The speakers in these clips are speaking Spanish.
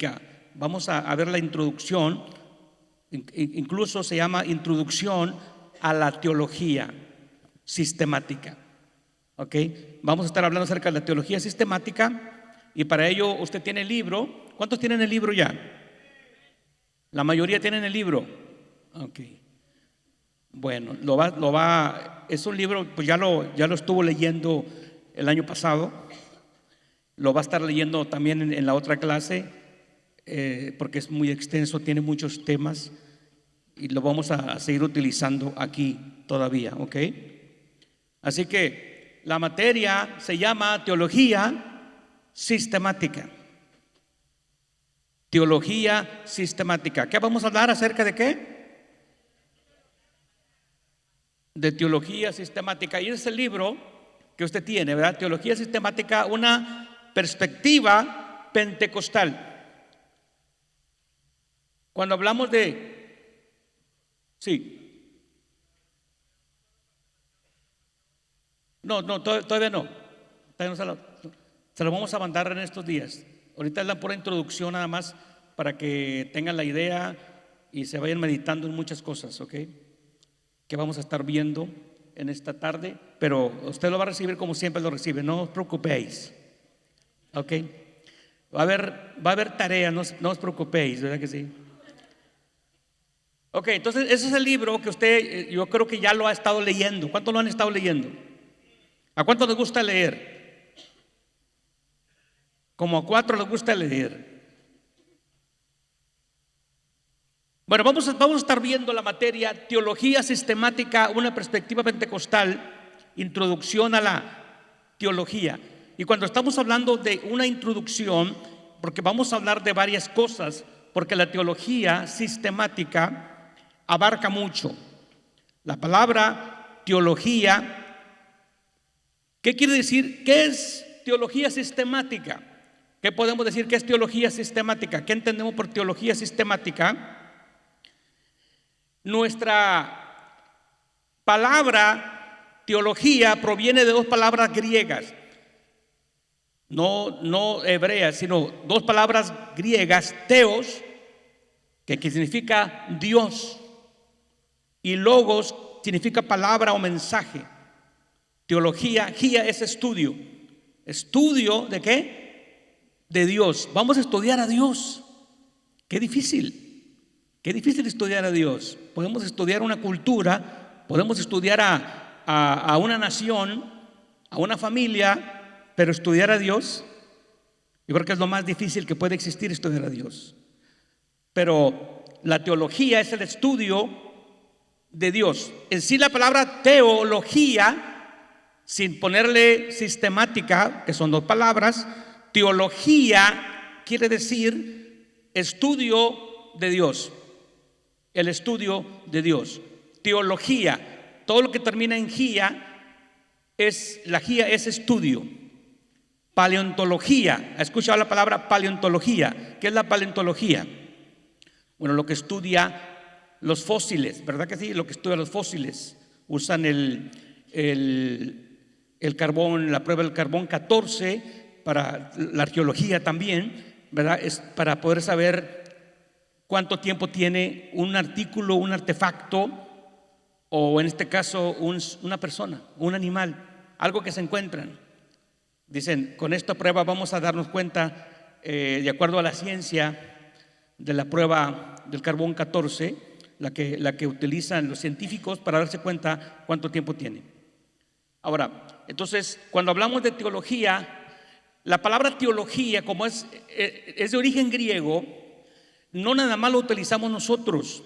bíblica. Vamos a ver la introducción, incluso se llama Introducción a la Teología Sistemática. ¿Ok? Vamos a estar hablando acerca de la teología sistemática y para ello usted tiene el libro. ¿Cuántos tienen el libro ya? La mayoría tienen el libro. Ok. Bueno, es un libro, pues ya lo estuvo leyendo el año pasado. Lo va a estar leyendo también en la otra clase, porque es muy extenso, tiene muchos temas y lo vamos a seguir utilizando aquí todavía, ¿ok? Así que la materia se llama teología sistemática. Teología sistemática. ¿Qué vamos a hablar acerca de qué? De teología sistemática. Y es el libro que usted tiene, ¿verdad? Teología sistemática, una perspectiva pentecostal. Cuando hablamos de... Sí. No, todavía no. Todavía no se lo vamos a mandar en estos días. Ahorita es la pura introducción nada más para que tengan la idea y se vayan meditando en muchas cosas, ¿ok? Que vamos a estar viendo en esta tarde, pero usted lo va a recibir como siempre lo recibe, no os preocupéis, ¿ok? Va a haber tarea, no os preocupéis, ¿verdad que sí? Ok, entonces ese es el libro que usted, yo creo que ya lo ha estado leyendo. ¿Cuántos lo han estado leyendo? ¿A cuántos les gusta leer? Como a 4 les gusta leer. Bueno, vamos a estar viendo la materia teología sistemática, una perspectiva pentecostal, introducción a la teología. Y cuando estamos hablando de una introducción, porque vamos a hablar de varias cosas, porque la teología sistemática abarca mucho. La palabra teología, ¿qué quiere decir? ¿Qué es teología sistemática? ¿Qué podemos decir que es teología sistemática? ¿Qué entendemos por teología sistemática? Nuestra palabra teología proviene de 2 palabras griegas, no hebreas, sino 2 palabras griegas, teos, que significa Dios, y logos significa palabra o mensaje. Teología, gía es estudio. ¿Estudio de qué? De Dios. Vamos a estudiar a Dios. Qué difícil estudiar a Dios. Podemos estudiar una cultura, podemos estudiar a una nación, a una familia, pero estudiar a Dios, yo creo que es lo más difícil que puede existir, estudiar a Dios. Pero la teología es el estudio de Dios. En sí la palabra teología, sin ponerle sistemática, que son 2 palabras, teología quiere decir estudio de Dios. El estudio de Dios. Teología, todo lo que termina en gía, la gía es estudio. Paleontología, ¿ha escuchado la palabra paleontología? ¿Qué es la paleontología? Bueno, lo que estudia los fósiles, ¿verdad que sí? Lo que estudia los fósiles. Usan el carbón, la prueba del carbón 14 para la arqueología también, ¿verdad? Es para poder saber cuánto tiempo tiene un artículo, un artefacto, o en este caso una persona, un animal, algo que se encuentran. Dicen, con esta prueba vamos a darnos cuenta, de acuerdo a la ciencia, de la prueba del carbón 14, la que utilizan los científicos para darse cuenta cuánto tiempo tiene. Ahora, entonces, cuando hablamos de teología, la palabra teología, como es de origen griego, no nada más lo utilizamos nosotros,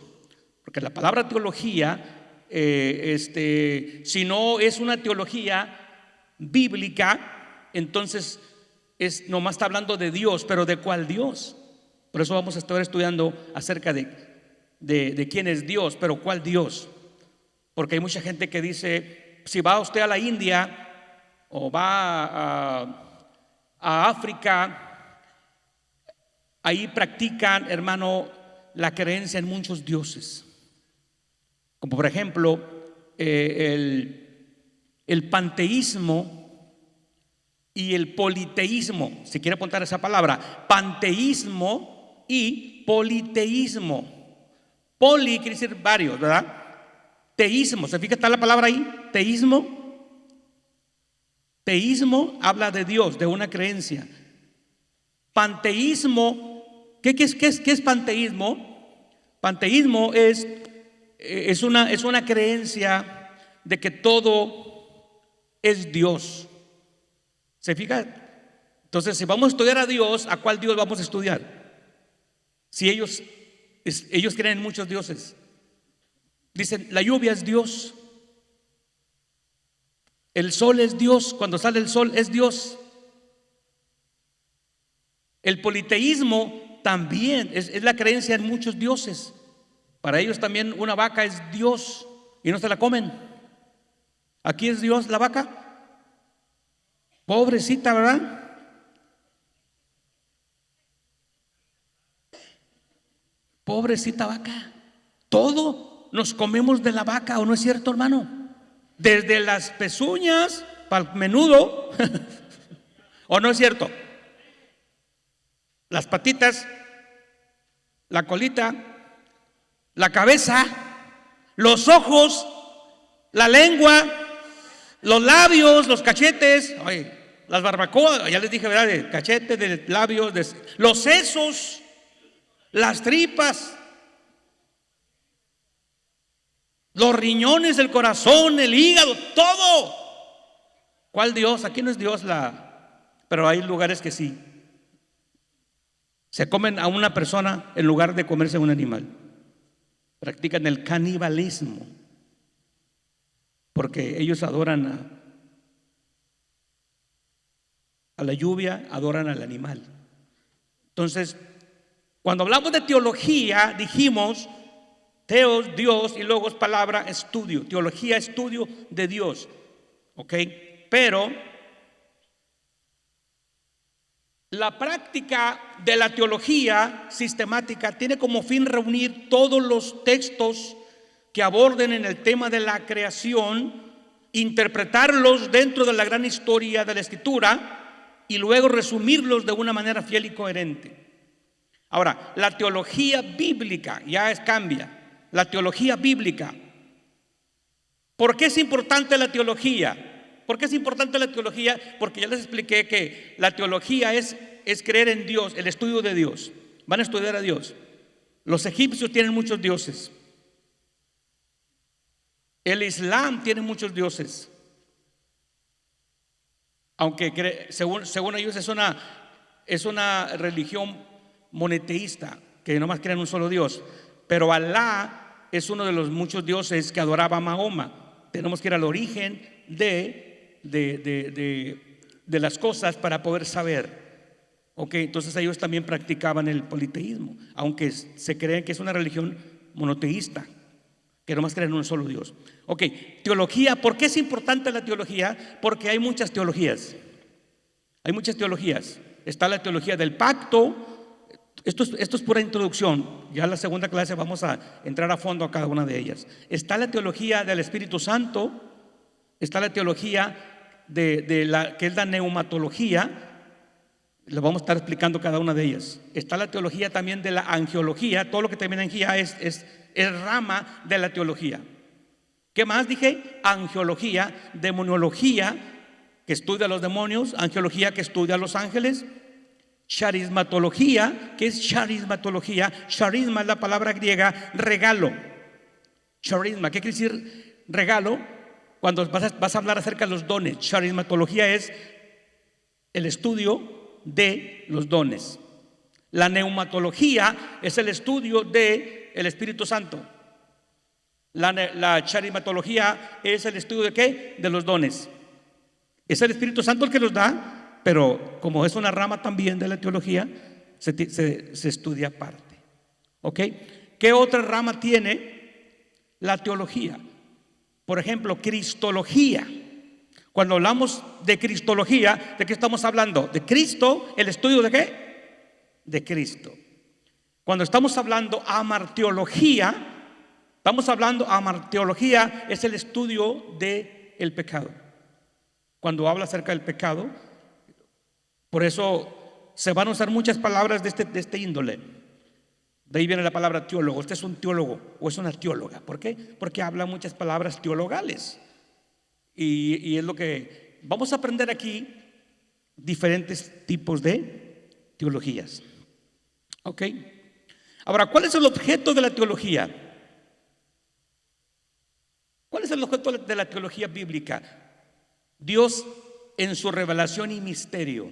porque la palabra teología, si no es una teología bíblica, entonces nomás está hablando de Dios, pero ¿de cuál Dios? Por eso vamos a estar estudiando acerca de quién es Dios, pero ¿cuál Dios? Porque hay mucha gente que dice, si va usted a la India o va a África, ahí practican, hermano, la creencia en muchos dioses, como por ejemplo el panteísmo y el politeísmo. Si quiere apuntar esa palabra, panteísmo y politeísmo. Poli quiere decir varios, ¿verdad? Teísmo, ¿se fija? Está la palabra ahí, teísmo. Teísmo habla de Dios, de una creencia. Panteísmo, ¿qué es panteísmo? Panteísmo es una creencia de que todo es Dios. ¿Se fija? Entonces, si vamos a estudiar a Dios, ¿a cuál Dios vamos a estudiar? Si ellos creen en muchos dioses. Dicen, la lluvia es Dios, el sol es Dios, cuando sale el sol es Dios. El politeísmo también es la creencia en muchos dioses. Para ellos también una vaca es Dios y no se la comen. Aquí es Dios la vaca. Pobrecita, ¿verdad? Pobrecita vaca. Todo nos comemos de la vaca, ¿o no es cierto, hermano? Desde las pezuñas para el menudo. ¿O no es cierto? Las patitas, la colita, la cabeza, los ojos, la lengua, los labios, los cachetes, oye, las barbacoas, ya les dije, ¿verdad? De cachete, de labios, los sesos, las tripas, los riñones, el corazón, el hígado, todo. ¿Cuál Dios? Aquí no es Dios pero hay lugares que sí. Se comen a una persona en lugar de comerse a un animal. Practican el canibalismo porque ellos adoran a la lluvia, adoran al animal. Entonces, cuando hablamos de teología, dijimos teos, Dios, y logos, palabra, estudio. Teología, estudio de Dios. ¿Ok? Pero la práctica de la teología sistemática tiene como fin reunir todos los textos que aborden en el tema de la creación, interpretarlos dentro de la gran historia de la Escritura y luego resumirlos de una manera fiel y coherente. Ahora, la teología bíblica cambia. La teología bíblica. ¿Por qué es importante la teología? ¿Por qué es importante la teología? Porque ya les expliqué que la teología es creer en Dios, el estudio de Dios. Van a estudiar a Dios. Los egipcios tienen muchos dioses. El Islam tiene muchos dioses. Aunque según ellos es una religión monoteísta, que nomás creen en un solo Dios. Pero Alá es uno de los muchos dioses que adoraba a Mahoma. Tenemos que ir al origen de las cosas para poder saber. Ok, entonces ellos también practicaban el politeísmo, aunque se creen que es una religión monoteísta, que nomás creen en un solo Dios. Ok, teología. ¿Por qué es importante la teología? Porque hay muchas teologías. Hay muchas teologías. Está la teología del pacto. Esto es pura introducción. Ya en la segunda clase vamos a entrar a fondo a cada una de ellas. Está la teología del Espíritu Santo. Está la teología que es la neumatología. Lo vamos a estar explicando cada una de ellas. Está la teología también de la angiología. Todo lo que termina en gia es rama de la teología. ¿Qué más dije? Angiología, demoniología, que estudia a los demonios. Angiología, que estudia a los ángeles. Charismatología. ¿Qué es charismatología? Charisma es la palabra griega regalo. Charisma, ¿qué quiere decir regalo? Cuando vas a hablar acerca de los dones. Charismatología es el estudio de los dones. La neumatología es el estudio del Espíritu Santo. La charismatología es el estudio de ¿qué? De los dones. Es el Espíritu Santo el que los da. Pero como es una rama también de la teología, se estudia aparte. ¿Ok? ¿Qué otra rama tiene la teología? Por ejemplo, cristología. Cuando hablamos de cristología, ¿de qué estamos hablando? De Cristo, el estudio de ¿qué? De Cristo. Cuando estamos hablando amarteología, amarteología es el estudio del pecado. Cuando habla acerca del pecado, por eso se van a usar muchas palabras de este índole. De ahí viene la palabra teólogo. Usted es un teólogo o es una teóloga. ¿Por qué? Porque habla muchas palabras teologales. Y es lo que vamos a aprender aquí, diferentes tipos de teologías. ¿Ok? Ahora, ¿cuál es el objeto de la teología? ¿Cuál es el objeto de la teología bíblica? Dios en su revelación y misterio.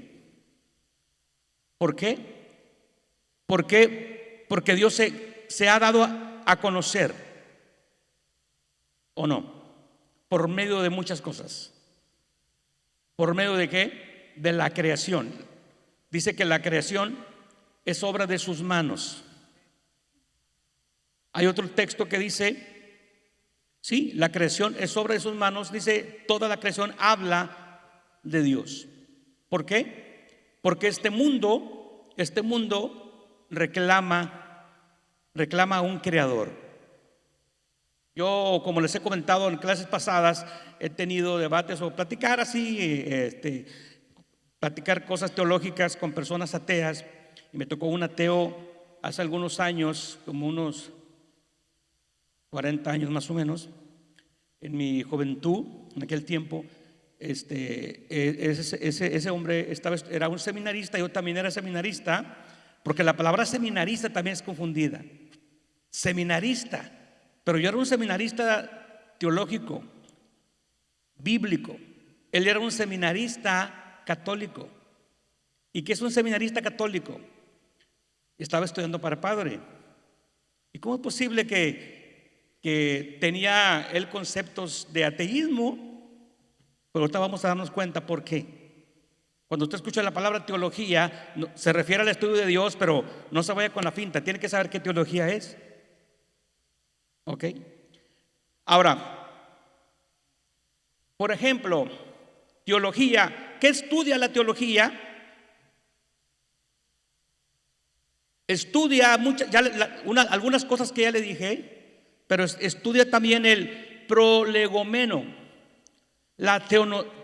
¿Por qué? Porque Dios se ha dado a conocer, ¿o no? Por medio de muchas cosas. ¿Por medio de qué? De la creación. Dice que la creación es obra de sus manos. Hay otro texto que dice, sí, la creación es obra de sus manos. Dice, toda la creación habla de Dios. ¿Por qué? Porque este mundo reclama a un creador. Yo, como les he comentado en clases pasadas, he tenido debates o platicar así, platicar cosas teológicas con personas ateas. Y me tocó un ateo hace algunos años, como unos 40 años más o menos, en mi juventud, en aquel tiempo. Ese hombre era un seminarista. Yo también era seminarista, porque la palabra seminarista también es confundida. Seminarista, pero yo era un seminarista teológico, bíblico. Él era un seminarista católico. ¿Y qué es un seminarista católico? Estaba estudiando para padre. ¿Y cómo es posible que tenía él conceptos de ateísmo? Pero ahorita vamos a darnos cuenta por qué. Cuando usted escucha la palabra teología, se refiere al estudio de Dios, pero no se vaya con la finta, tiene que saber qué teología es. ¿Ok? Ahora, por ejemplo, teología. ¿Qué estudia la teología? Estudia algunas cosas que ya le dije, pero estudia también el prolegomeno, la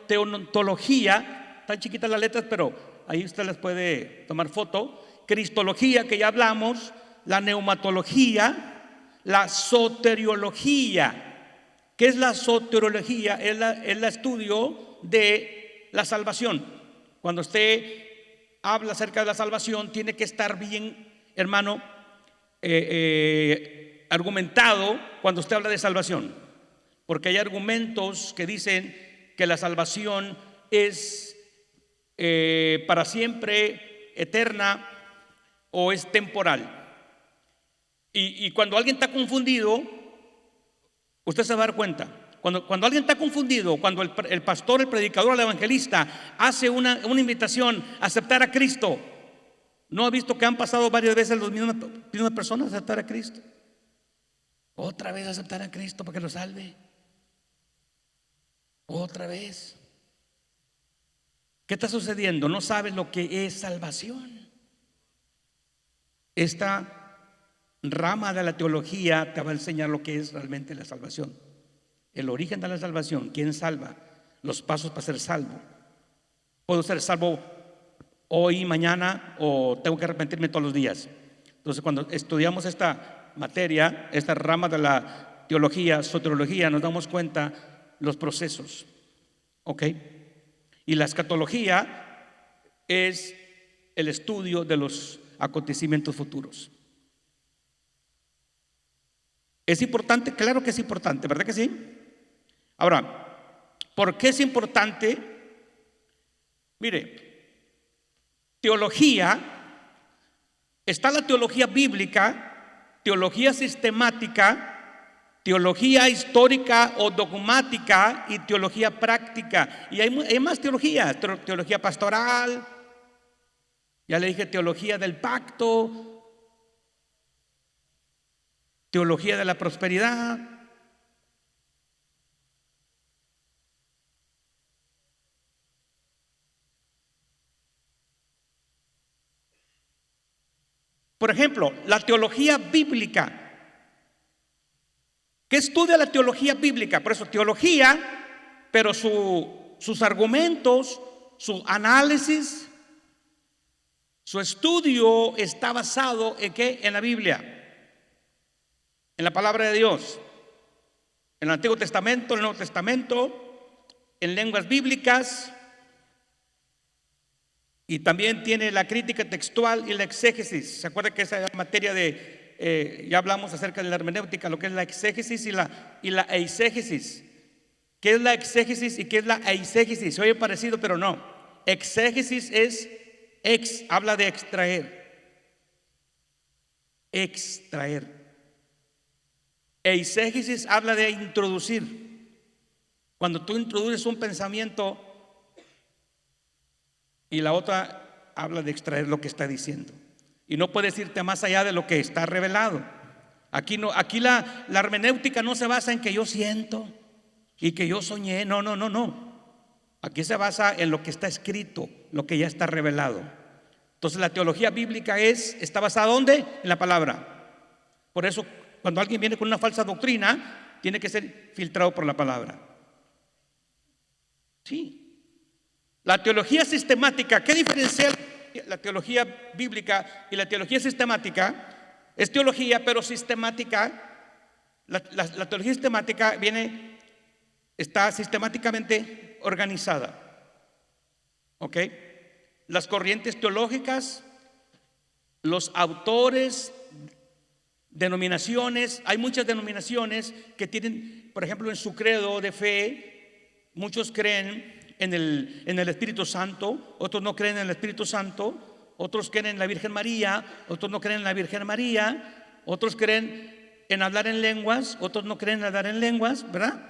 teontología. Tan chiquitas las letras, pero ahí usted les puede tomar foto. Cristología, que ya hablamos, la neumatología, la soteriología. ¿Qué es la soteriología? Es el estudio de la salvación. Cuando usted habla acerca de la salvación, tiene que estar bien, hermano, argumentado cuando usted habla de salvación, porque hay argumentos que dicen que la salvación es para siempre, eterna, o es temporal. Y cuando alguien está confundido, usted se va a dar cuenta. Cuando alguien está confundido, cuando el pastor, el predicador, el evangelista hace una invitación a aceptar a Cristo, ¿no ha visto que han pasado varias veces las mismas personas a aceptar a Cristo? Otra vez a aceptar a Cristo para que lo salve. Otra vez. ¿Qué está sucediendo? No sabes lo que es salvación. Esta rama de la teología te va a enseñar lo que es realmente la salvación, el origen de la salvación, quién salva, los pasos para ser salvo. ¿Puedo ser salvo hoy, mañana, o tengo que arrepentirme todos los días? Entonces, cuando estudiamos esta materia, esta rama de la teología, soteriología, nos damos cuenta los procesos. ¿Ok? Y la escatología es el estudio de los acontecimientos futuros. ¿Es importante? Claro que es importante, ¿verdad que sí? Ahora, ¿por qué es importante? Mire, teología, está la teología bíblica, teología sistemática, teología histórica o dogmática y teología práctica. Y hay más teologías, teología pastoral, ya le dije, teología del pacto, teología de la prosperidad. Por ejemplo, la teología bíblica. ¿Qué estudia la teología bíblica? Por eso, teología, pero sus argumentos, su análisis, Su estudio está basado en ¿qué? En la Biblia, en la palabra de Dios, en el Antiguo Testamento, en el Nuevo Testamento, en lenguas bíblicas, y también tiene la crítica textual y la exégesis. ¿Se acuerda que esa materia ya hablamos acerca de la hermenéutica, lo que es la exégesis y la eisegesis? ¿Qué es la exégesis y qué es la eisegesis? Se oye parecido, pero no. Exégesis es habla de extraer. Extraer. Eisegesis habla de introducir. Cuando tú introduces un pensamiento y la otra habla de extraer lo que está diciendo. Y no puedes irte más allá de lo que está revelado. Aquí no, aquí la hermenéutica no se basa en que yo siento y que yo soñé. No, no, no, no. Aquí se basa en lo que está escrito, lo que ya está revelado. Entonces la teología bíblica está basada ¿dónde? En la palabra. Por eso cuando alguien viene con una falsa doctrina, tiene que ser filtrado por la palabra. Sí. La teología sistemática, ¿qué diferencia la teología bíblica y la teología sistemática? Es teología, pero sistemática. La teología sistemática está sistemáticamente organizada. ¿Ok? Las corrientes teológicas, los autores, denominaciones. Hay muchas denominaciones que tienen, por ejemplo, en su credo de fe, muchos creen en el Espíritu Santo, otros no creen en el Espíritu Santo, otros creen en la Virgen María, otros no creen en la Virgen María, otros creen en hablar en lenguas, otros no creen en hablar en lenguas, ¿verdad?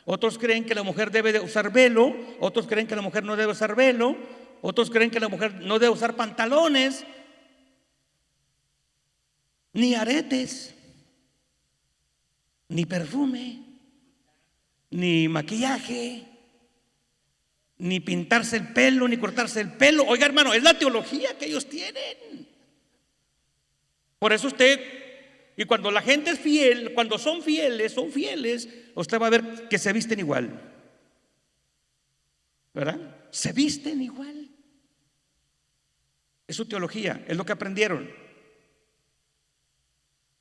Otros creen que la mujer debe de usar velo, otros creen que la mujer no debe usar velo, otros creen que la mujer no debe usar pantalones, ni aretes, ni perfume, ni maquillaje, ni pintarse el pelo, ni cortarse el pelo. Oiga, hermano, es la teología que ellos tienen. Por eso y cuando la gente es fiel, cuando son fieles, usted va a ver que se visten igual, ¿verdad? Se visten igual. Es su teología, es lo que aprendieron.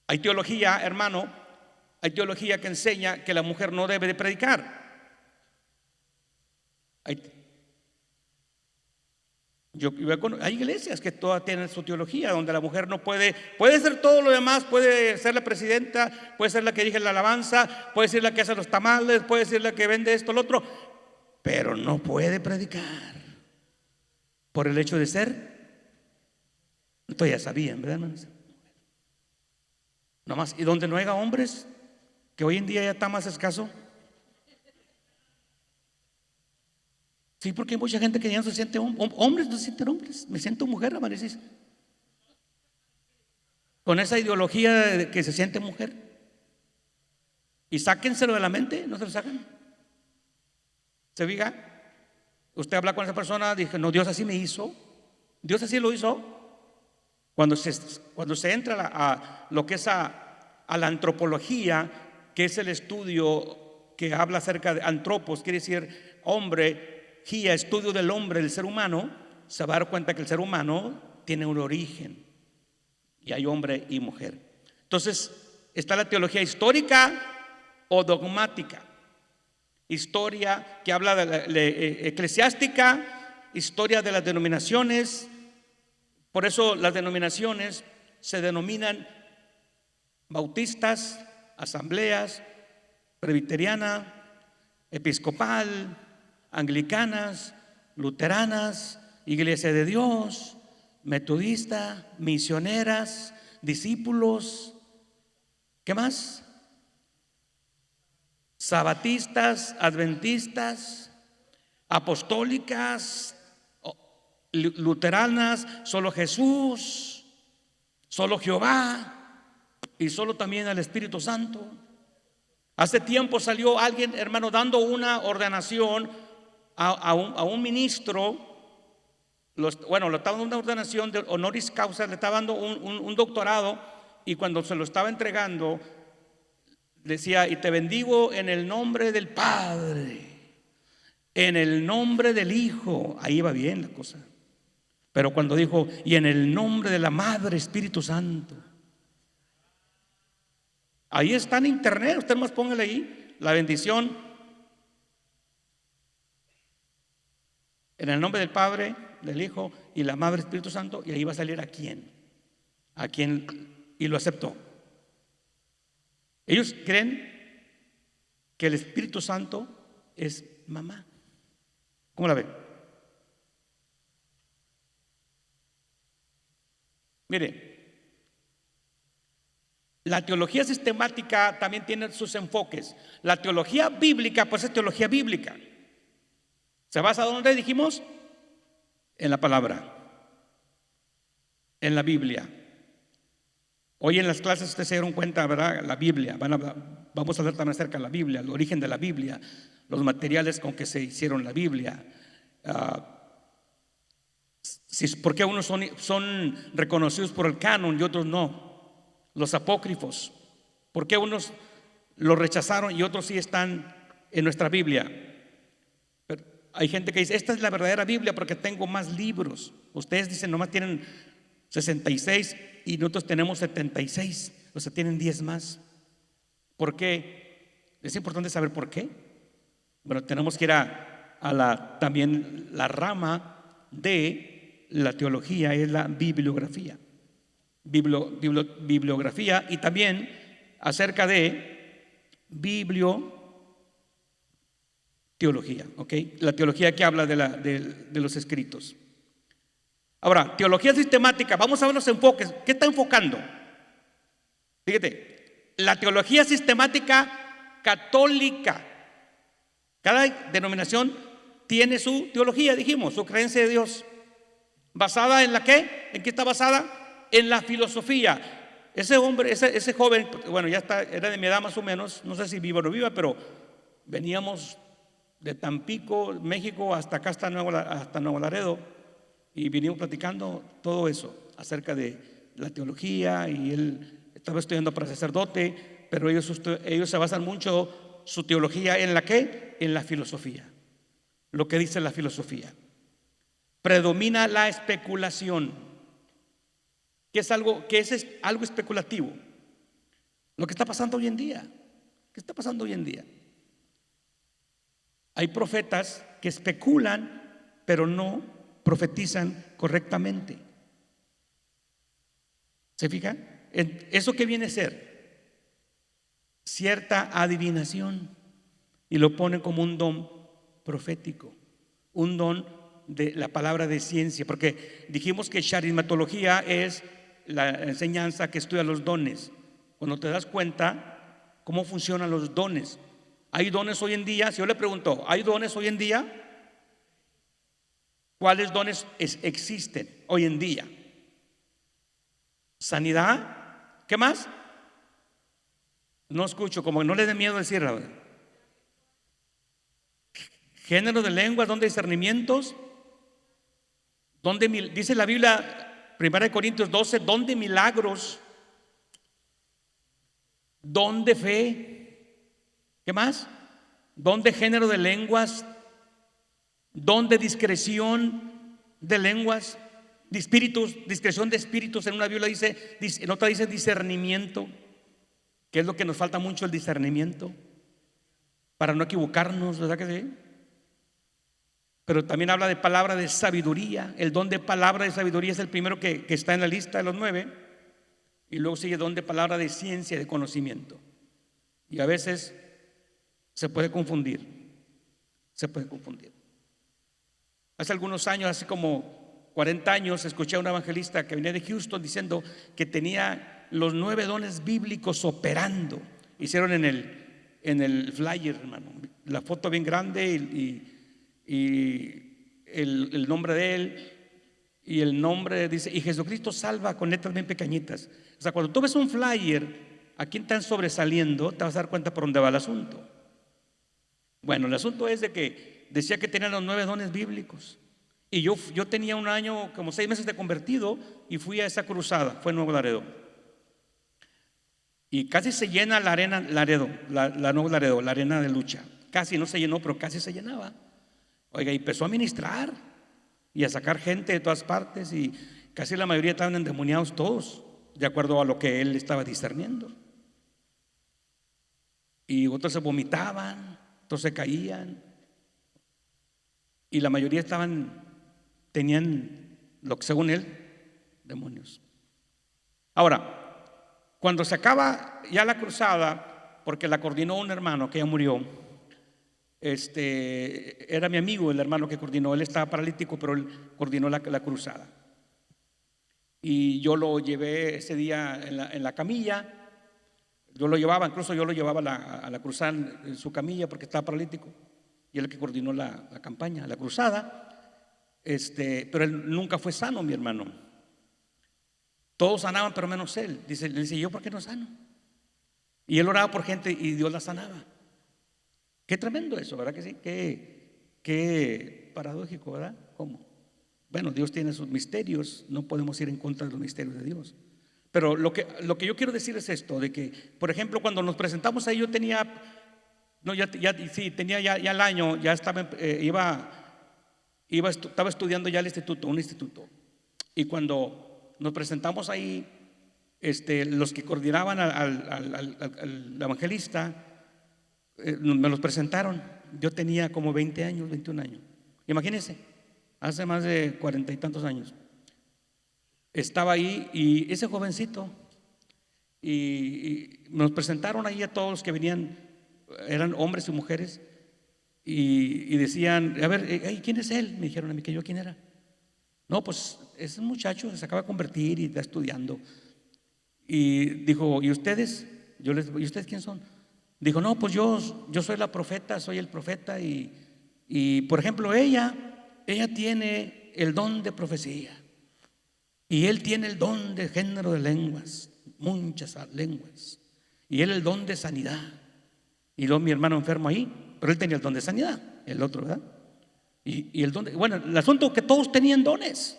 Hay teología, hermano, hay teología que enseña que la mujer no debe de predicar. Hay iglesias que todas tienen su teología, donde la mujer no puede ser todo lo demás, puede ser la presidenta, puede ser la que dirige la alabanza, puede ser la que hace los tamales, puede ser la que vende esto, lo otro, pero no puede predicar por el hecho de ser. Entonces ya sabían, ¿verdad, hermanos? Nomás, y donde no haya hombres, que hoy en día ya está más escaso. Sí, porque hay mucha gente que ya no se siente hombres, no se sienten hombres. Me siento mujer, amanecí. Con esa ideología de que se siente mujer. Y sáquenselo de la mente, no se lo sacan. ¿Se fija? Usted habla con esa persona, dije, no, Dios así me hizo. Dios así lo hizo. Cuando se entra a lo que es a la antropología, que es el estudio que habla acerca de antropos, quiere decir hombre, estudio del hombre, del ser humano, se va a dar cuenta que el ser humano tiene un origen y hay hombre y mujer. Entonces está la teología histórica o dogmática. Historia que habla de la eclesiástica, historia de las denominaciones. Por eso las denominaciones se denominan bautistas, asambleas, presbiteriana, episcopal, anglicanas, luteranas, Iglesia de Dios, metodista, misioneras, discípulos. ¿Qué más? Sabatistas, adventistas, apostólicas, luteranas, solo Jesús, solo Jehová y solo también al Espíritu Santo. Hace tiempo salió alguien, hermano, dando una ordenación a un ministro. Le estaba dando una ordenación de honoris causa, le estaba dando un doctorado, y cuando se lo estaba entregando decía: y te bendigo en el nombre del Padre, en el nombre del Hijo. Ahí va bien la cosa. Pero cuando dijo, y en el nombre de la Madre Espíritu Santo, ahí está en internet, usted más póngale ahí, la bendición, en el nombre del Padre, del Hijo y la Madre Espíritu Santo, y ahí va a salir a quién, y lo aceptó. Ellos creen que el Espíritu Santo es mamá. ¿Cómo la ven? Mire, la teología sistemática también tiene sus enfoques. La teología bíblica, pues es teología bíblica. ¿Se basa dónde dijimos? En la palabra, en la Biblia. Hoy en las clases ustedes se dieron cuenta, ¿verdad? La Biblia, vamos a hablar también acerca de la Biblia, el origen de la Biblia, los materiales con que se hicieron la Biblia. ¿Por qué unos son reconocidos por el canon y otros no? Los apócrifos. ¿Por qué unos los rechazaron y otros sí están en nuestra Biblia? Pero hay gente que dice, esta es la verdadera Biblia porque tengo más libros. Ustedes dicen, nomás tienen 66 y nosotros tenemos 76, o sea, tienen 10 más. ¿Por qué? Es importante saber por qué. Bueno, tenemos que ir también la rama de la teología es la bibliografía. Bibliografía y también acerca de biblioteología, ¿ok? La teología que habla de los escritos. Ahora, teología sistemática, vamos a ver los enfoques. ¿Qué está enfocando? Fíjate, la teología sistemática católica. Cada denominación tiene su teología, dijimos, su creencia de Dios. ¿Basada en la qué? ¿En qué está basada? En la filosofía. Ese hombre, ese joven, bueno, ya está, era de mi edad más o menos, no sé si viva o no viva, pero veníamos de Tampico, México, hasta acá, hasta Nuevo Laredo. Y vinimos platicando todo eso acerca de la teología, y él estaba estudiando para sacerdote, pero ellos se basan mucho su teología en la ¿qué? En la filosofía. Lo que dice la filosofía. Predomina la especulación, que es algo especulativo. Lo que está pasando hoy en día. ¿Qué está pasando hoy en día? Hay profetas que especulan, pero no profetizan correctamente. ¿Se fijan? ¿Eso qué viene a ser? Cierta adivinación, y lo ponen como un don profético, un don de la palabra de ciencia, porque dijimos que charismatología es la enseñanza que estudia los dones. Cuando te das cuenta cómo funcionan los dones. ¿Hay dones hoy en día? Si yo le pregunto, ¿hay dones hoy en día? ¿Cuáles dones existen hoy en día? Sanidad. ¿Qué más? No escucho, como no le dé miedo decirlo. Género de lenguas, don de discernimientos, dice la Biblia, 1 Corintios 12, don de milagros, don de fe. ¿Qué más? Don de género de lenguas, don de discreción de lenguas, de espíritus, discreción de espíritus. En una Biblia en otra dice discernimiento, que es lo que nos falta mucho, el discernimiento, para no equivocarnos, ¿verdad que sí? Pero también habla de palabra de sabiduría. El don de palabra de sabiduría es el primero que está en la lista de los 9, y luego sigue don de palabra de ciencia, de conocimiento. Y a veces se puede confundir. Hace algunos años, hace como 40 años, escuché a un evangelista que venía de Houston diciendo que tenía los 9 dones bíblicos operando. Hicieron en el flyer, hermano, la foto bien grande y el nombre de él, y el nombre dice, y Jesucristo salva, con letras bien pequeñitas. O sea, cuando tú ves un flyer, ¿a quién están sobresaliendo? Te vas a dar cuenta por dónde va el asunto. Bueno, el asunto es de que decía que tenía los 9 dones bíblicos. Y yo tenía un año, como 6 meses de convertido, y fui a esa cruzada, fue en Nuevo Laredo. Y casi se llena la arena Laredo, la Nuevo Laredo, la arena de lucha. Casi no se llenó, pero casi se llenaba. Oiga, y empezó a ministrar. y a sacar gente de todas partes, y casi la mayoría estaban endemoniados todos, de acuerdo a lo que él estaba discerniendo. Y otros se vomitaban, otros se caían, y la mayoría tenían lo que según él, demonios. Ahora, cuando se acaba ya la cruzada, porque la coordinó un hermano que ya murió, era mi amigo el hermano que coordinó, él estaba paralítico, pero él coordinó la cruzada. Y yo lo llevé ese día en la camilla. Yo lo llevaba, incluso yo lo llevaba a la cruzada en su camilla porque estaba paralítico. Y él el que coordinó la campaña, la cruzada. Pero él nunca fue sano, mi hermano. Todos sanaban, pero menos él. Le dice, ¿yo por qué no sano? Y él oraba por gente y Dios la sanaba. Qué tremendo eso, ¿verdad que sí? Qué paradójico, ¿verdad? ¿Cómo? Bueno, Dios tiene sus misterios, no podemos ir en contra de los misterios de Dios. Pero lo que yo quiero decir es esto, de que, por ejemplo, cuando nos presentamos ahí, yo tenía, tenía ya el año, ya estaba estudiando ya un instituto. Y cuando nos presentamos ahí, los que coordinaban al evangelista, me los presentaron. Yo tenía como 20 años, 21 años. Imagínense, hace más de 40 y tantos años. Estaba ahí y ese jovencito, y nos presentaron ahí a todos los que venían, eran hombres y mujeres, y decían, a ver, ¿quién es él? Me dijeron a mí que yo quién era. No, pues es un muchacho, se acaba de convertir y está estudiando. Y dijo, ¿y ustedes? ¿Y ustedes quién son? Dijo, no, pues yo soy la profeta, soy el profeta, y por ejemplo ella tiene el don de profecía, y él tiene el don de género de lenguas, muchas lenguas, y él el don de sanidad. Y luego mi hermano enfermo ahí, pero él tenía el don de sanidad, el otro, ¿verdad? Y el don bueno, el asunto es que todos tenían dones,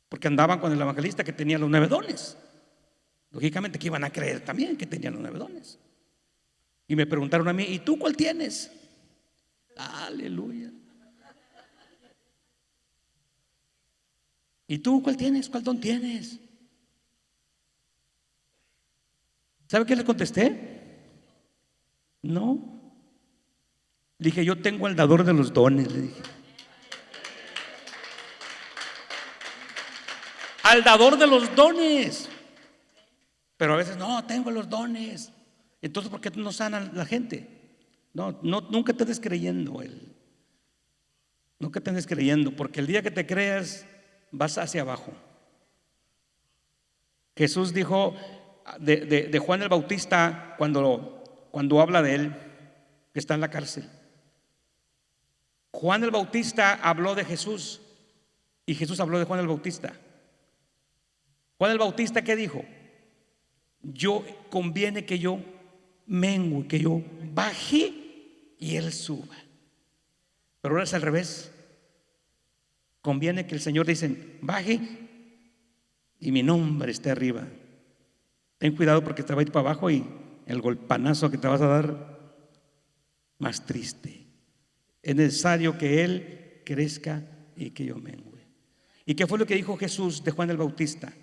porque andaban con el evangelista que tenía los 9 dones. Lógicamente que iban a creer también que tenían los 9 dones. Y me preguntaron a mí, ¿y tú cuál tienes? Aleluya. ¿Y tú cuál tienes? ¿Cuál don tienes? ¿Sabe qué le contesté? No. Le dije, yo tengo al dador de los dones, le dije. Al dador de los dones. Pero a veces, no, tengo los dones. Entonces, ¿por qué no sanan la gente? No, nunca te estés creyendo nunca te estés creyendo, porque el día que te creas vas hacia abajo. Jesús dijo de Juan el Bautista cuando habla de él, que está en la cárcel. Juan el Bautista habló de Jesús y Jesús habló de Juan el Bautista. Juan el Bautista, ¿qué dijo? Conviene que yo mengue, que yo baje y él suba. Pero ahora es al revés. Conviene que el Señor dice, baje y mi nombre esté arriba. Ten cuidado porque te va a ir para abajo y el golpanazo que te vas a dar más triste. Es necesario que él crezca y que yo mengue. ¿Y qué fue lo que dijo Jesús de Juan el Bautista?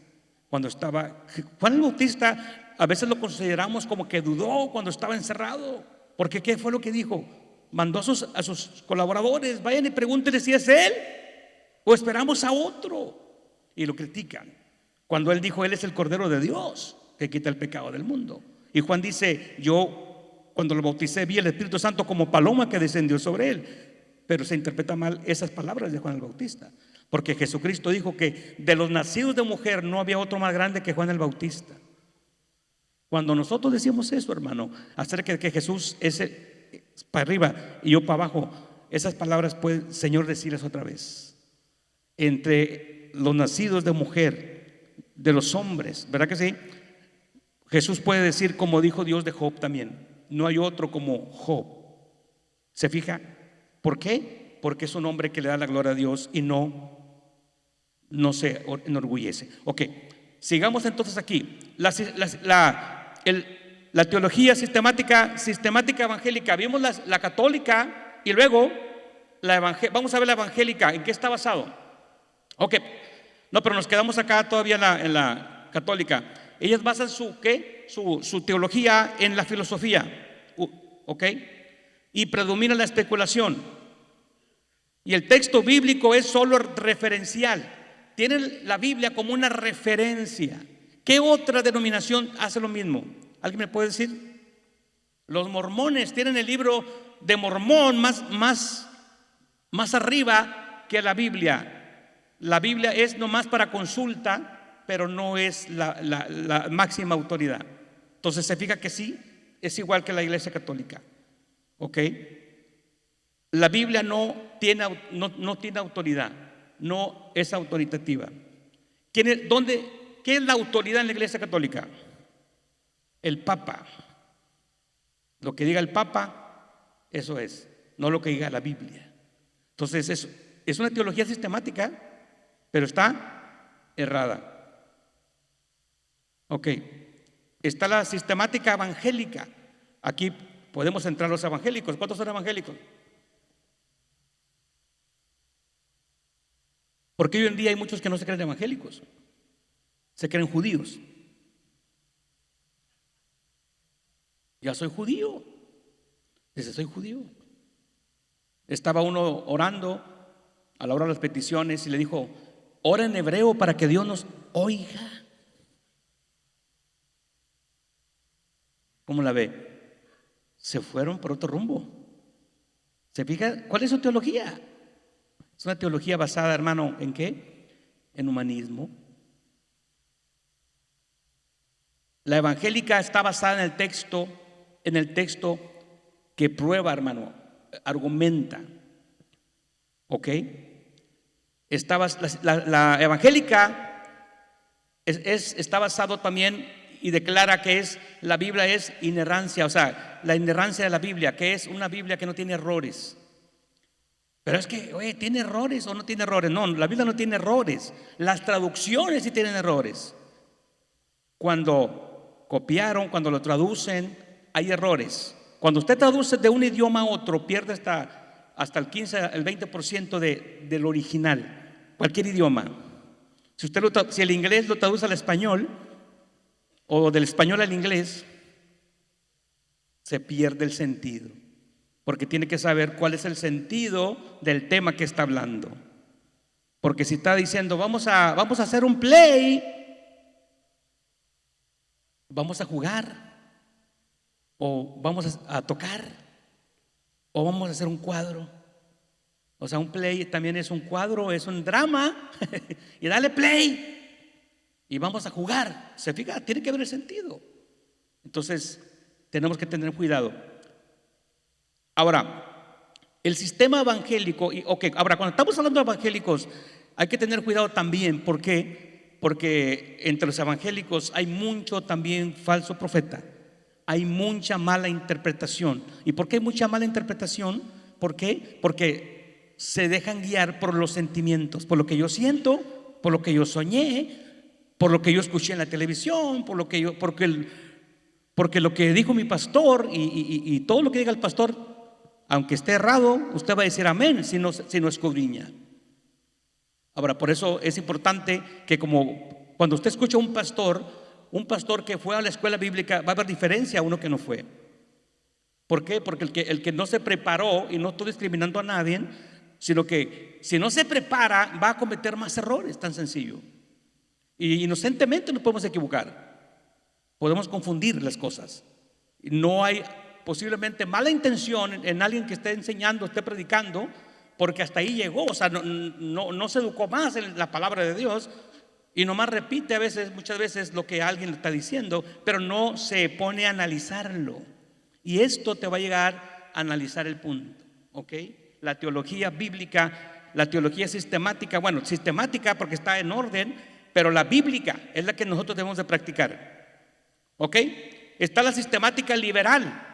Cuando estaba Juan el Bautista, a veces lo consideramos como que dudó cuando estaba encerrado, porque ¿qué fue lo que dijo? Mandó a sus colaboradores, vayan y pregúntenle si es él o esperamos a otro, y lo critican cuando él dijo, él es el Cordero de Dios que quita el pecado del mundo. Y Juan dice, yo cuando lo bauticé vi el Espíritu Santo como paloma que descendió sobre él. Pero se interpreta mal esas palabras de Juan el Bautista, porque Jesucristo dijo que de los nacidos de mujer no había otro más grande que Juan el Bautista. Cuando nosotros decimos eso, hermano, acerca de que Jesús es para arriba y yo para abajo, esas palabras puede el Señor decirlas otra vez. Entre los nacidos de mujer, de los hombres, ¿verdad que sí? Jesús puede decir, como dijo Dios de Job también, no hay otro como Job. ¿Se fija? ¿Por qué? Porque es un hombre que le da la gloria a Dios y no se enorgullece. Ok, sigamos entonces aquí. La teología sistemática evangélica, vimos la católica y luego vamos a ver la evangélica, ¿en qué está basado? Ok, no, pero nos quedamos acá todavía en la católica. Ellas basan su teología en la filosofía, ok, y predomina la especulación. Y el texto bíblico es solo referencial. Tienen la Biblia como una referencia. ¿Qué otra denominación hace lo mismo? ¿Alguien me puede decir? Los mormones tienen el libro de Mormón más arriba que la Biblia. La Biblia es nomás para consulta, pero no es la máxima autoridad. Entonces se fija que sí, es igual que la Iglesia Católica. ¿Ok? La Biblia no tiene autoridad, no es autoritativa. ¿Qué es la autoridad en la Iglesia Católica? El Papa. Lo que diga el Papa, eso es, no lo que diga la Biblia. Entonces es una teología sistemática, pero está errada. Ok, está la sistemática evangélica. Aquí podemos entrar los evangélicos. ¿Cuántos son evangélicos? Porque hoy en día hay muchos que no se creen evangélicos, se creen judíos. Ya soy judío. Dice, soy judío. Estaba uno orando a la hora de las peticiones y le dijo, ora en hebreo para que Dios nos oiga. ¿Cómo la ve? Se fueron por otro rumbo. ¿Se fija? ¿Cuál es su teología? Es una teología basada, hermano, ¿en qué? En humanismo. La evangélica está basada en el texto que prueba, hermano, argumenta. ¿Ok? La evangélica está basado también y declara que la Biblia es inerrancia, o sea, la inerrancia de la Biblia, que es una Biblia que no tiene errores. Pero es que, oye, ¿tiene errores o no tiene errores? No, la Biblia no tiene errores. Las traducciones sí tienen errores. Cuando copiaron, cuando lo traducen, hay errores. Cuando usted traduce de un idioma a otro, pierde hasta el 15, el 20% del original. Cualquier idioma. Si el inglés lo traduce al español, o del español al inglés, se pierde el sentido. Porque tiene que saber cuál es el sentido del tema que está hablando. Porque si está diciendo vamos a hacer un play, vamos a jugar, o vamos a tocar, o vamos a hacer un cuadro. O sea, un play también es un cuadro, es un drama. Y dale play y vamos a jugar. Se fija, tiene que haber el sentido. Entonces tenemos que tener cuidado. Ahora, el sistema evangélico, ahora cuando estamos hablando de evangélicos, hay que tener cuidado también. ¿Por qué? Porque entre los evangélicos hay mucho también falso profeta. Hay mucha mala interpretación. ¿Y por qué hay mucha mala interpretación? ¿Por qué? Porque se dejan guiar por los sentimientos, por lo que yo siento, por lo que yo soñé, por lo que yo escuché en la televisión, porque lo que dijo mi pastor y todo lo que diga el pastor, aunque esté errado, usted va a decir amén si no escudriña. Ahora, por eso es importante que como cuando usted escucha a un pastor que fue a la escuela bíblica, va a haber diferencia a uno que no fue. ¿Por qué? Porque el que no se preparó, y no estoy discriminando a nadie, sino que si no se prepara va a cometer más errores, tan sencillo. Y inocentemente nos podemos equivocar, podemos confundir las cosas. No hay posiblemente mala intención en alguien que esté enseñando, esté predicando, porque hasta ahí llegó, o sea, no se educó más en la palabra de Dios y nomás repite muchas veces lo que alguien le está diciendo, pero no se pone a analizarlo. Y esto te va a llegar a analizar el punto, ¿ok? La teología bíblica, la teología sistemática, bueno, sistemática porque está en orden, pero la bíblica es la que nosotros debemos de practicar, ¿ok? Está la sistemática liberal.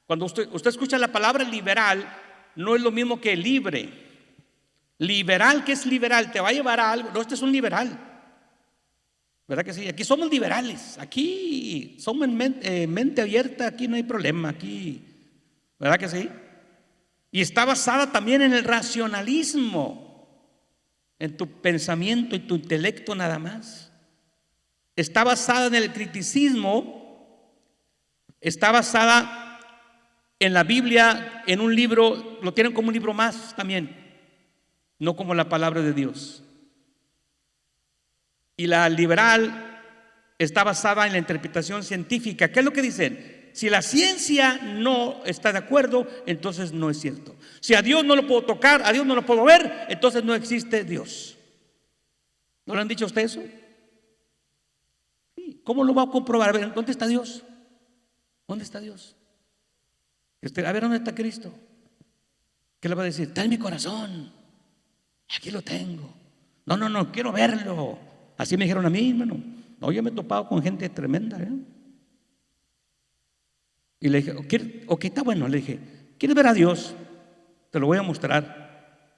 Cuando usted escucha la palabra liberal, no es lo mismo que libre. Liberal, ¿qué es liberal? Te va a llevar a algo. No, este es un liberal, ¿verdad que sí? Aquí somos liberales, aquí somos mente abierta, aquí no hay problema, aquí, ¿verdad que sí? Y está basada también en el racionalismo, en tu pensamiento y tu intelecto nada más. Está basada en el criticismo, está basada en la Biblia, en un libro, lo tienen como un libro más también, no como la palabra de Dios. Y la liberal está basada en la interpretación científica. ¿Qué es lo que dicen? Si la ciencia no está de acuerdo, entonces no es cierto. Si a Dios no lo puedo tocar, a Dios no lo puedo ver, entonces no existe Dios. ¿No le han dicho a usted eso? ¿Cómo lo va a comprobar? A ver, ¿dónde está Dios? ¿Dónde está Dios? A ver, ¿dónde está Cristo? ¿Qué le va a decir? Está en mi corazón. Aquí lo tengo. No, quiero verlo. Así me dijeron a mí, hermano. No, yo me he topado con gente tremenda, ¿eh? Y le dije, ok, está bueno. Le dije, ¿quieres ver a Dios? Te lo voy a mostrar.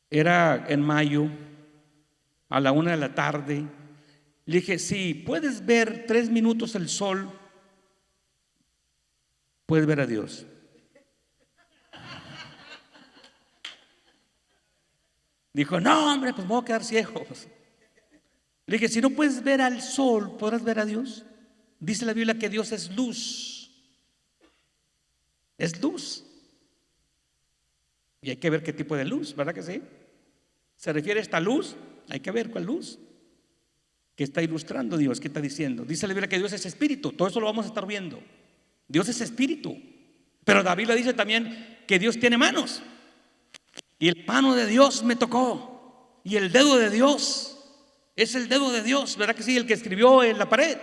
Era en mayo, a la 1 de la tarde. Le dije, si puedes ver 3 minutos el sol, puedes ver a Dios. Dijo, no, hombre, pues me voy a quedar ciego. Le dije, si no puedes ver al sol, ¿podrás ver a Dios? Dice la Biblia que Dios es luz. Es luz. Y hay que ver qué tipo de luz, ¿verdad que sí? ¿Se refiere a esta luz? Hay que ver cuál luz. ¿Qué está ilustrando Dios? ¿Qué está diciendo? Dice la Biblia que Dios es espíritu. Todo eso lo vamos a estar viendo. Dios es espíritu. Pero la Biblia dice también que Dios tiene manos. Y la mano de Dios me tocó. Y el dedo de Dios es el dedo de Dios, ¿verdad que sí? El que escribió en la pared.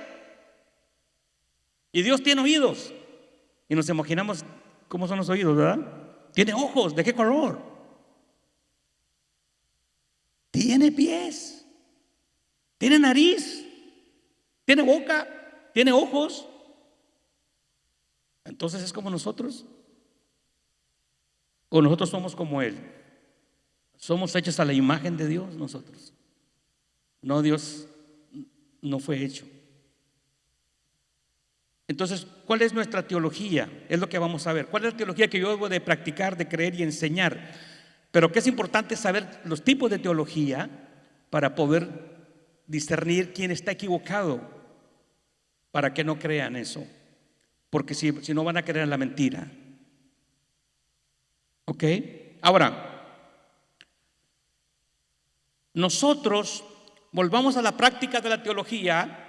Y Dios tiene oídos. Y nos imaginamos cómo son los oídos, ¿verdad? Tiene ojos, ¿de qué color? Tiene pies. Tiene nariz. Tiene boca. Tiene ojos. Entonces es como nosotros. O nosotros somos como Él. Somos hechos a la imagen de Dios nosotros. No, Dios no fue hecho. Entonces, ¿cuál es nuestra teología? Es lo que vamos a ver. ¿Cuál es la teología que yo debo de practicar, de creer y enseñar? Pero que es importante saber los tipos de teología para poder discernir quién está equivocado, para que no crean eso. Porque si no van a creer en la mentira. ¿Ok? Ahora, nosotros volvamos a la práctica de la teología.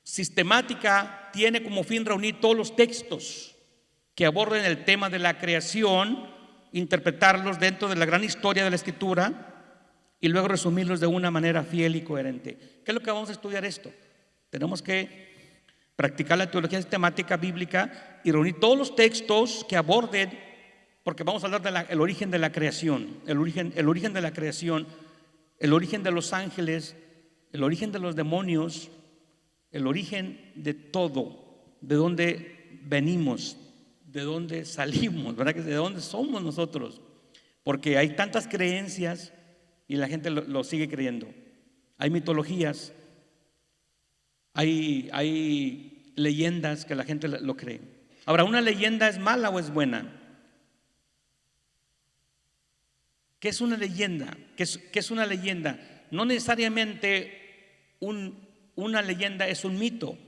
Sistemática tiene como fin reunir todos los textos que aborden el tema de la creación, interpretarlos dentro de la gran historia de la Escritura y luego resumirlos de una manera fiel y coherente. ¿Qué es lo que vamos a estudiar esto? Tenemos que practicar la teología sistemática bíblica y reunir todos los textos que aborden, porque vamos a hablar del origen de la creación, el origen de la creación, el origen de los ángeles, el origen de los demonios, el origen de todo, de dónde venimos, de dónde salimos, ¿verdad? De dónde somos nosotros, porque hay tantas creencias y la gente lo sigue creyendo. Hay mitologías, hay leyendas que la gente lo cree. Ahora, ¿una leyenda es mala o es buena? ¿Qué es una leyenda? ¿Qué es una leyenda? No necesariamente una leyenda es un mito.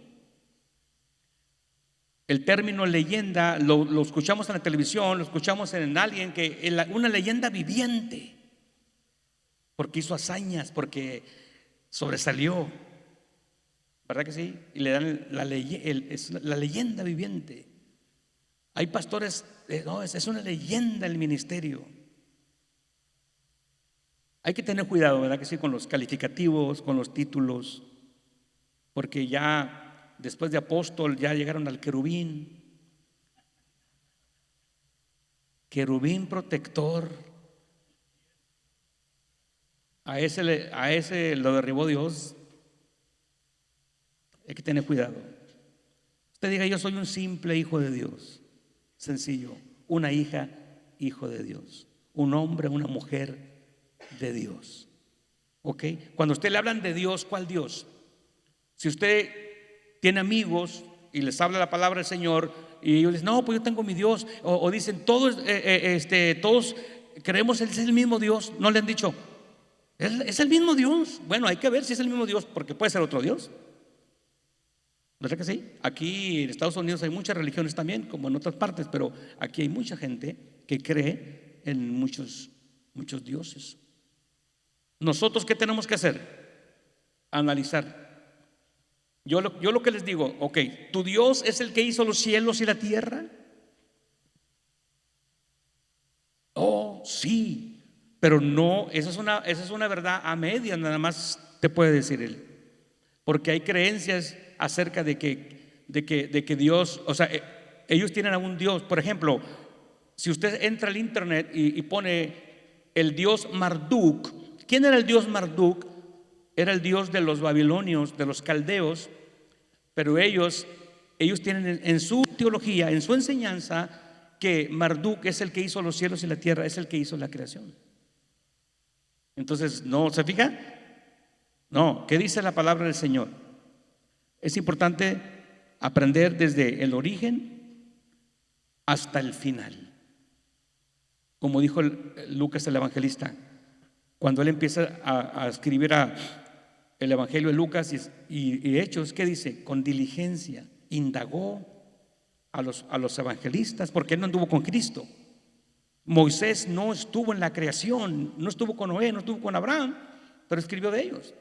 El término leyenda lo escuchamos en la televisión, lo escuchamos en alguien una leyenda viviente, porque hizo hazañas, porque sobresalió, ¿verdad que sí? Y le dan la leyenda viviente. Hay pastores, no, es una leyenda el ministerio. Hay que tener cuidado, ¿verdad que sí? Con los calificativos, con los títulos, porque ya después de apóstol ya llegaron al querubín protector. A ese lo derribó Dios. Hay que tener cuidado. Usted diga, yo soy un simple hijo de Dios, sencillo, una hija, hijo de Dios, un hombre, una mujer de Dios. ¿Ok? Cuando usted le hablan de Dios, ¿cuál Dios? Si usted tiene amigos y les habla la palabra del Señor y ellos dicen, no, pues yo tengo mi Dios, o dicen, todos creemos es el mismo Dios, no le han dicho, es el mismo Dios. Bueno, hay que ver si es el mismo Dios, porque puede ser otro Dios. ¿Verdad que sí? Aquí en Estados Unidos hay muchas religiones también, como en otras partes, pero aquí hay mucha gente que cree en muchos dioses. ¿Nosotros qué tenemos que hacer? Analizar. Yo lo que les digo, ok, ¿tu Dios es el que hizo los cielos y la tierra? Oh, sí, pero no, esa es una verdad a medias, nada más te puede decir él. Porque hay creencias acerca de que Dios, o sea, ellos tienen a un Dios. Por ejemplo, si usted entra al internet y pone el Dios Marduk. ¿Quién era el Dios Marduk? Era el Dios de los babilonios, de los caldeos. Pero ellos tienen en su teología, en su enseñanza, que Marduk es el que hizo los cielos y la tierra, es el que hizo la creación. Entonces, ¿no se fija? No, ¿qué dice la palabra del Señor? Es importante aprender desde el origen hasta el final. Como dijo Lucas el evangelista, cuando él empieza a escribir el evangelio de Lucas y Hechos, ¿qué dice? Con diligencia indagó a los evangelistas, porque él no anduvo con Cristo. Moisés no estuvo en la creación, no estuvo con Noé, no estuvo con Abraham, pero escribió de ellos.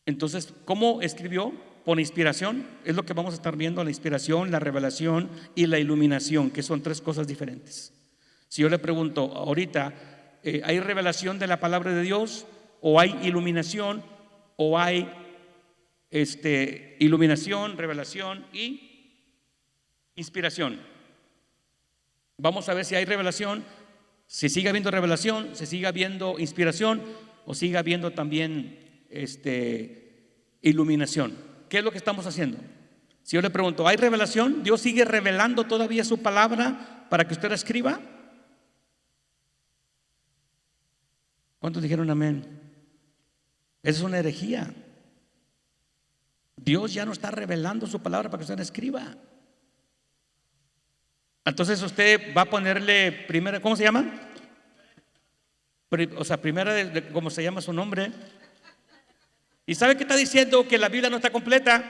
Entonces, ¿cómo escribió? Por inspiración. Es lo que vamos a estar viendo: la inspiración, la revelación y la iluminación, que son tres cosas diferentes. Si yo le pregunto ahorita, ¿hay revelación de la palabra de Dios? ¿O hay iluminación? ¿O hay iluminación, revelación y inspiración? Vamos a ver si hay revelación, si sigue habiendo revelación, si sigue habiendo inspiración o sigue habiendo también iluminación. ¿Qué es lo que estamos haciendo? Si yo le pregunto, ¿hay revelación? ¿Dios sigue revelando todavía su palabra para que usted la escriba? ¿Cuántos dijeron amén? Esa es una herejía. Dios ya no está revelando su palabra para que usted la escriba. Entonces usted va a ponerle primera, ¿cómo se llama? O sea, primera ¿cómo se llama su nombre? ¿Y sabe qué está diciendo? Que la Biblia no está completa.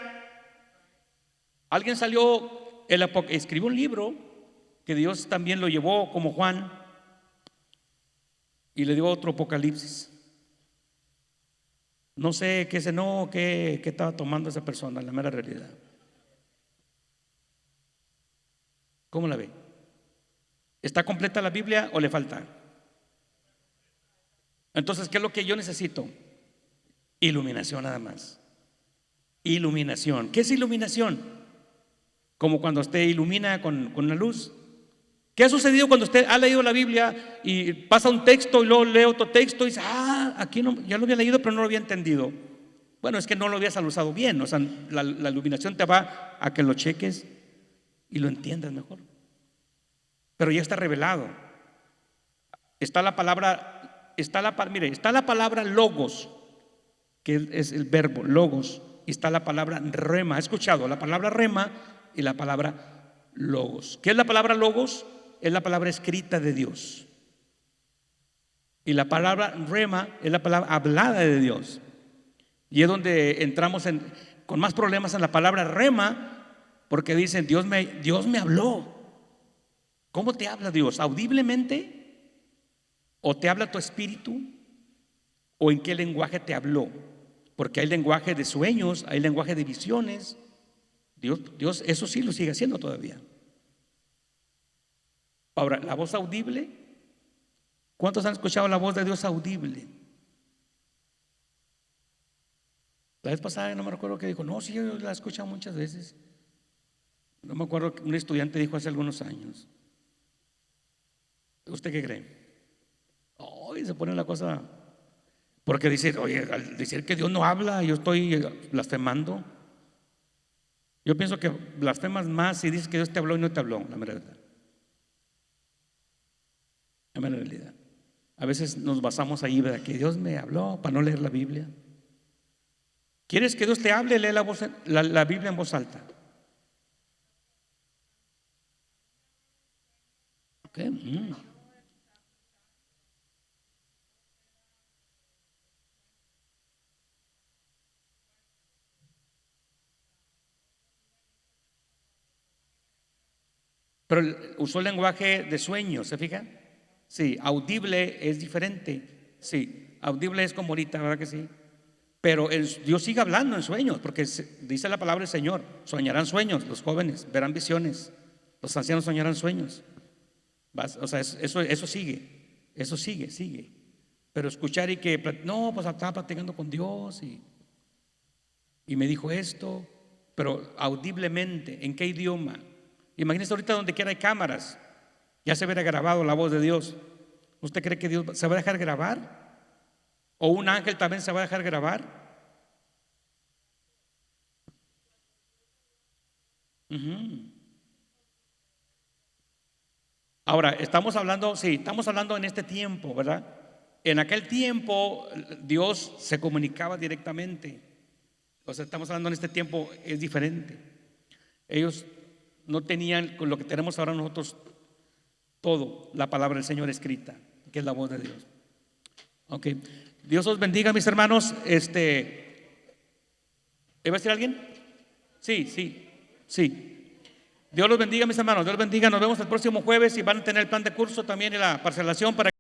Alguien escribió un libro que Dios también lo llevó, como Juan, y le dio otro Apocalipsis. No sé qué estaba tomando esa persona, la mera realidad. ¿Cómo la ve? ¿Está completa la Biblia o le falta? Entonces, ¿qué es lo que yo necesito? Iluminación nada más. Iluminación. ¿Qué es iluminación? Como cuando usted ilumina con la luz. ¿Qué ha sucedido cuando usted ha leído la Biblia y pasa un texto y luego lee otro texto y dice, aquí no, ya lo había leído pero no lo había entendido? Bueno, es que no lo habías usado bien. O sea, la iluminación te va a que lo cheques y lo entiendas mejor. Pero ya está revelado. Está la palabra logos, que es el verbo logos, y está la palabra rema. ¿Ha escuchado? La palabra rema y la palabra logos. ¿Qué es la palabra logos? Es la palabra escrita de Dios. Y la palabra rema es la palabra hablada de Dios. Y es donde entramos con más problemas en la palabra rema, porque dicen, Dios me habló. ¿Cómo te habla Dios? ¿Audiblemente? ¿O te habla tu espíritu? ¿O en qué lenguaje te habló? Porque hay lenguaje de sueños, hay lenguaje de visiones. Dios eso sí lo sigue haciendo todavía. Ahora, la voz audible. ¿Cuántos han escuchado la voz de Dios audible? La vez pasada no me recuerdo que dijo, no, sí, yo la he escuchado muchas veces. No me acuerdo que un estudiante dijo hace algunos años. ¿Usted qué cree? Y se pone la cosa, porque dice, oye, al decir que Dios no habla, yo estoy blasfemando. Yo pienso que blasfemas más si dices que Dios te habló y no te habló, la verdad. La mera realidad. A veces nos basamos ahí, ¿verdad? Que Dios me habló para no leer la Biblia. ¿Quieres que Dios te hable? Lee la Biblia en voz alta. Okay. Pero usó el lenguaje de sueños, ¿se fijan? Sí, audible es diferente. Sí, audible es como ahorita, ¿verdad que sí? Pero Dios sigue hablando en sueños, porque dice la palabra del Señor: soñarán sueños los jóvenes, verán visiones, los ancianos soñarán sueños. O sea, eso sigue. Pero escuchar y que, no, pues estaba platicando con Dios y me dijo esto, pero audiblemente, ¿en qué idioma? Imagínese ahorita donde quiera hay cámaras, ya se verá grabado la voz de Dios. ¿Usted cree que Dios se va a dejar grabar? ¿O un ángel también se va a dejar grabar? Ahora, estamos hablando en este tiempo, ¿verdad? En aquel tiempo Dios se comunicaba directamente. O sea, estamos hablando en este tiempo, es diferente. Ellos no tenían con lo que tenemos ahora nosotros todo, la palabra del Señor escrita, que es la voz de Dios. Ok, Dios os bendiga, mis hermanos. ¿Iba a decir alguien? Sí. Dios los bendiga, mis hermanos. Dios los bendiga. Nos vemos el próximo jueves y van a tener el plan de curso también y la parcelación para